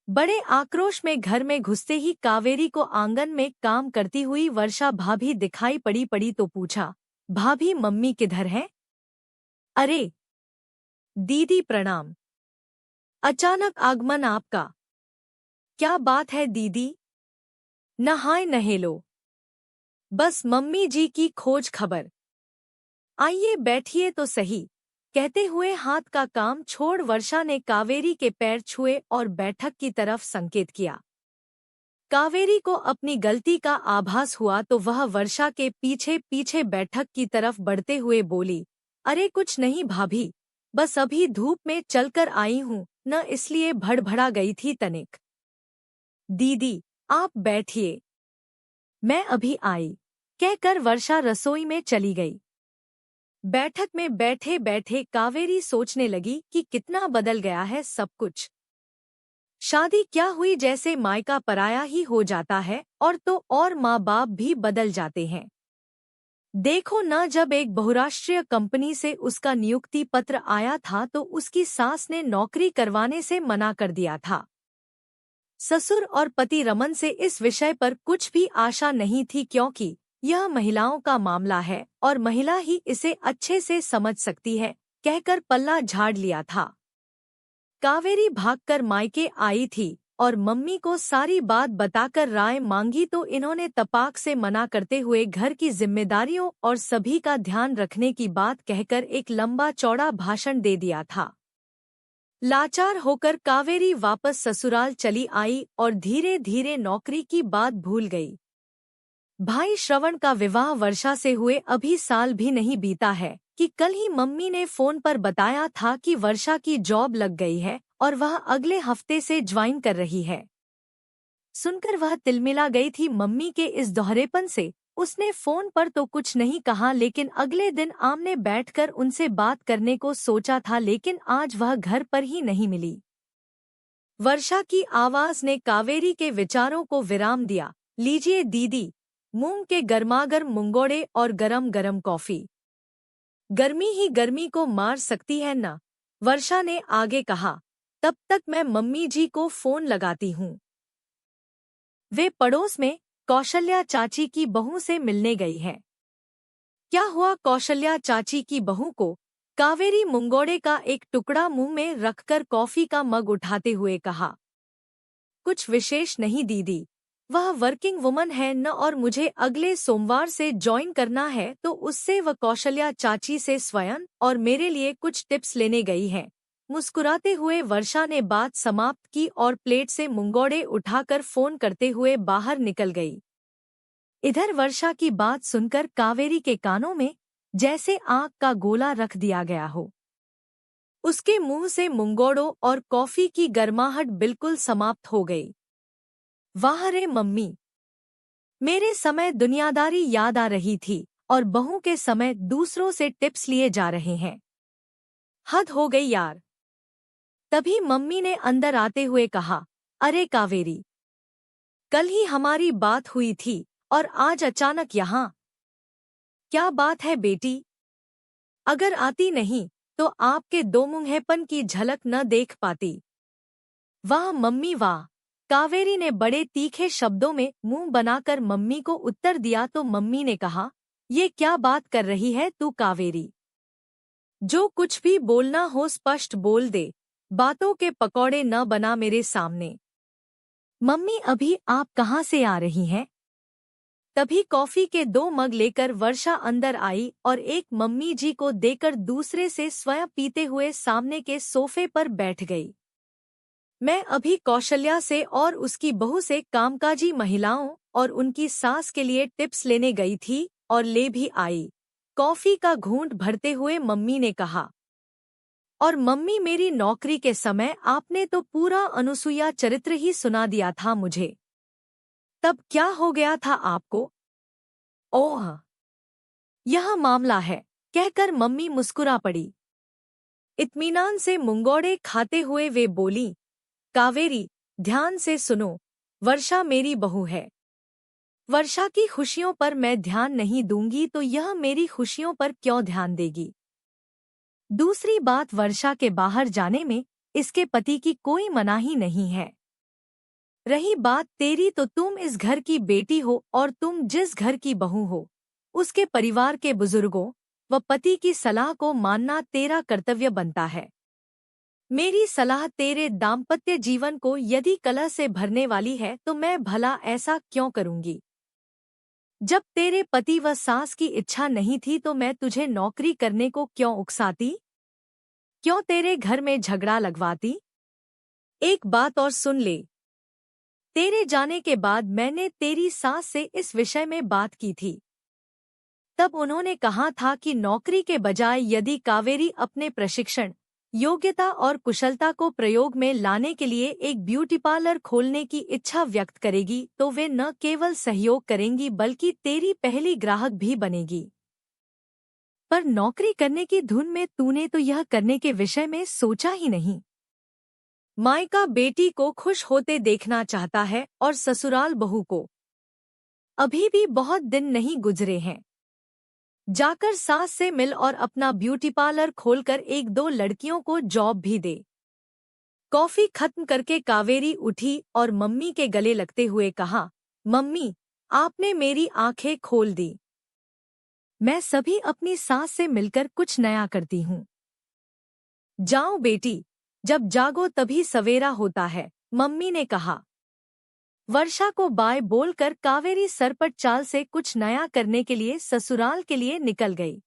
बड़े आक्रोश में घर में घुसते ही कावेरी को आंगन में काम करती हुई वर्षा भाभी दिखाई पड़ी तो पूछा, भाभी मम्मी किधर है? अरे दीदी प्रणाम। अचानक आगमन आपका। क्या बात है दीदी? नहाए नहेलो। बस मम्मी जी की खोज खबर। आइए बैठिए तो सही। कहते हुए हाथ का काम छोड़ वर्षा ने कावेरी के पैर छुए और बैठक की तरफ संकेत किया। कावेरी को अपनी गलती का आभास हुआ तो वह वर्षा के पीछे पीछे बैठक की तरफ बढ़ते हुए बोली, अरे कुछ नहीं भाभी, बस अभी धूप में चलकर आई हूँ न, इसलिए भड़बड़ा गई थी तनिक। दीदी आप बैठिए, मैं अभी आई, कहकर वर्षा रसोई में चली गई। बैठक में बैठे बैठे कावेरी सोचने लगी कि कितना बदल गया है सब कुछ। शादी क्या हुई जैसे मायका पराया ही हो जाता है, और तो और माँ बाप भी बदल जाते हैं। देखो न, जब एक बहुराष्ट्रीय कंपनी से उसका नियुक्ति पत्र आया था तो उसकी सास ने नौकरी करवाने से मना कर दिया था। ससुर और पति रमन से इस विषय पर कुछ भी आशा नहीं थी, क्योंकि यह महिलाओं का मामला है और महिला ही इसे अच्छे से समझ सकती है, कहकर पल्ला झाड़ लिया था। कावेरी भागकर मायके आई थी और मम्मी को सारी बात बताकर राय मांगी तो इन्होंने तपाक से मना करते हुए घर की जिम्मेदारियों और सभी का ध्यान रखने की बात कहकर एक लंबा चौड़ा भाषण दे दिया था। लाचार होकर कावेरी वापस ससुराल चली आई और धीरे धीरे नौकरी की बात भूल गई। भाई श्रवण का विवाह वर्षा से हुए अभी साल भी नहीं बीता है कि कल ही मम्मी ने फोन पर बताया था कि वर्षा की जॉब लग गई है और वह अगले हफ्ते से ज्वाइन कर रही है। सुनकर वह तिलमिला गई थी मम्मी के इस दोहरेपन से। उसने फोन पर तो कुछ नहीं कहा, लेकिन अगले दिन आमने बैठकर उनसे बात करने को सोचा था, लेकिन आज वह घर पर ही नहीं मिली। वर्षा की आवाज ने कावेरी के विचारों को विराम दिया। लीजिए दीदी, मूंग के गर्मागर्म मुंगोड़े और गरम गरम कॉफी। गर्मी ही गर्मी को मार सकती है ना, वर्षा ने आगे कहा। तब तक मैं मम्मी जी को फोन लगाती हूँ। वे पड़ोस में कौशल्या चाची की बहू से मिलने गई है। क्या हुआ? कौशल्या चाची की बहू को कावेरी मुंगोड़े का एक टुकड़ा मुंह में रखकर कॉफी का मग उठाते हुए कहा। कुछ विशेष नहीं दीदी, वह वर्किंग वुमन है न, और मुझे अगले सोमवार से ज्वाइन करना है, तो उससे वह कौशल्या चाची से स्वयं और मेरे लिए कुछ टिप्स लेने गई है। मुस्कुराते हुए वर्षा ने बात समाप्त की और प्लेट से मुंगोड़े उठाकर फोन करते हुए बाहर निकल गई। इधर वर्षा की बात सुनकर कावेरी के कानों में जैसे आग का गोला रख दिया गया हो। उसके मुंह से मुंगोड़ों और कॉफी की गर्माहट बिल्कुल समाप्त हो गई। वाह रे मम्मी, मेरे समय दुनियादारी याद आ रही थी और बहू के समय दूसरों से टिप्स लिए जा रहे हैं। हद हो गई यार। तभी मम्मी ने अंदर आते हुए कहा, अरे कावेरी, कल ही हमारी बात हुई थी और आज अचानक यहाँ? क्या बात है बेटी? अगर आती नहीं तो आपके दो मुंहेपन की झलक न देख पाती। वाह मम्मी वाह, कावेरी ने बड़े तीखे शब्दों में मुंह बनाकर मम्मी को उत्तर दिया तो मम्मी ने कहा, ये क्या बात कर रही है तू कावेरी? जो कुछ भी बोलना हो स्पष्ट बोल दे, बातों के पकौड़े न बना मेरे सामने। मम्मी अभी आप कहाँ से आ रही हैं? तभी कॉफी के 2 मग लेकर वर्षा अंदर आई और एक मम्मी जी को देकर दूसरे से स्वयं पीते हुए सामने के सोफे पर बैठ गई। मैं अभी कौशल्या से और उसकी बहू से कामकाजी महिलाओं और उनकी सास के लिए टिप्स लेने गई थी और ले भी आई। कॉफी का घूंट भरते हुए मम्मी ने कहा। और मम्मी, मेरी नौकरी के समय आपने तो पूरा अनुसुईया चरित्र ही सुना दिया था मुझे। तब क्या हो गया था आपको? ओह, यह मामला है, कहकर मम्मी मुस्कुरा पड़ी। इत्मीनान से मुंगोड़े खाते हुए वे बोली, कावेरी ध्यान से सुनो, वर्षा मेरी बहू है। वर्षा की खुशियों पर मैं ध्यान नहीं दूंगी तो यह मेरी खुशियों पर क्यों ध्यान देगी? दूसरी बात, वर्षा के बाहर जाने में इसके पति की कोई मनाही नहीं है। रही बात तेरी तो तुम इस घर की बेटी हो और तुम जिस घर की बहू हो उसके परिवार के बुजुर्गों व पति की सलाह को मानना तेरा कर्तव्य बनता है। मेरी सलाह तेरे दाम्पत्य जीवन को यदि कलह से भरने वाली है तो मैं भला ऐसा क्यों करूंगी। जब तेरे पति व सास की इच्छा नहीं थी तो मैं तुझे नौकरी करने को क्यों उकसाती, क्यों तेरे घर में झगड़ा लगवाती। एक बात और सुन ले, तेरे जाने के बाद मैंने तेरी सास से इस विषय में बात की थी। तब उन्होंने कहा था कि नौकरी के बजाय यदि कावेरी अपने प्रशिक्षण, योग्यता और कुशलता को प्रयोग में लाने के लिए एक ब्यूटी पार्लर खोलने की इच्छा व्यक्त करेगी तो वे न केवल सहयोग करेंगी बल्कि तेरी पहली ग्राहक भी बनेगी। पर नौकरी करने की धुन में तूने तो यह करने के विषय में सोचा ही नहीं। मायका बेटी को खुश होते देखना चाहता है और ससुराल बहू को। अभी भी बहुत दिन नहीं गुजरे हैं, जाकर सास से मिल और अपना ब्यूटी पार्लर खोलकर एक दो लड़कियों को जॉब भी दे। कॉफी खत्म करके कावेरी उठी और मम्मी के गले लगते हुए कहा, मम्मी आपने मेरी आंखें खोल दी। मैं सभी अपनी सास से मिलकर कुछ नया करती हूँ। जाओ बेटी, जब जागो तभी सवेरा होता है, मम्मी ने कहा। वर्षा को बाय बोलकर कावेरी सरपट चाल से कुछ नया करने के लिए ससुराल के लिए निकल गई।